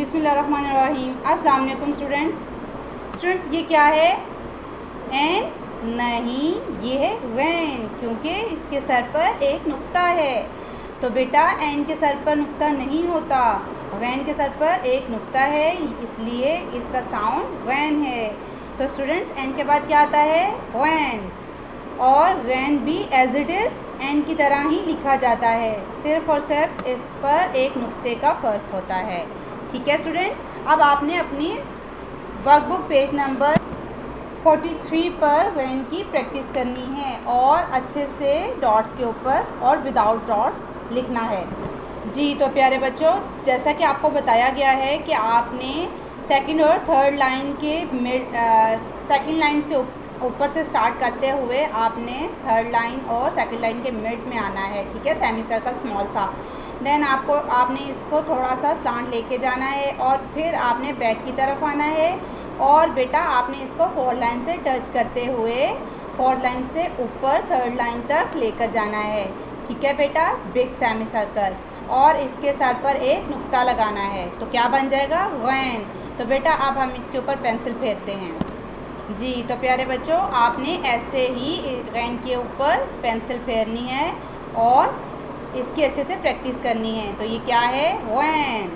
बिस्मिल्लाहिर्रहमानिर्रहीम। अस्सलाम वालेकुम स्टूडेंट्स, ये क्या है? एन? नहीं, ये है गैन, क्योंकि इसके सर पर एक नुक्ता है। तो बेटा एन के सर पर नुक्ता नहीं होता, गैन के सर पर एक नुक्ता है, इसलिए इसका साउंड गैन है। तो स्टूडेंट्स एन के बाद क्या आता है? गैन। और गैन भी एज इट इज़ एन की तरह ही लिखा जाता है, सिर्फ और सिर्फ इस पर एक नुक्ते का फ़र्क होता है। ठीक है स्टूडेंट्स, अब आपने अपनी वर्कबुक पेज नंबर 43 पर गैन की प्रैक्टिस करनी है और अच्छे से डॉट्स के ऊपर और विदाउट डॉट्स लिखना है। जी तो प्यारे बच्चों, जैसा कि आपको बताया गया है कि आपने सेकंड और थर्ड लाइन के सेकंड लाइन से ऊपर से स्टार्ट करते हुए आपने थर्ड लाइन और सेकंड लाइन के मिड में आना है। ठीक है, सेमी सर्कल स्मॉल सा। देन आपने इसको थोड़ा सा स्लांट लेके जाना है और फिर आपने बैक की तरफ आना है और बेटा आपने इसको फोर्थ लाइन से टच करते हुए फोर्थ लाइन से ऊपर थर्ड लाइन तक लेकर जाना है। ठीक है बेटा, बिग सेमी सर्कल, और इसके सर पर एक नुक्ता लगाना है। तो क्या बन जाएगा? गैन। तो बेटा अब हम इसके ऊपर पेंसिल फेरते हैं। जी तो प्यारे बच्चों, आपने ऐसे ही गैन के ऊपर पेंसिल फेरनी है और इसकी अच्छे से प्रैक्टिस करनी है। तो ये क्या है? गैन।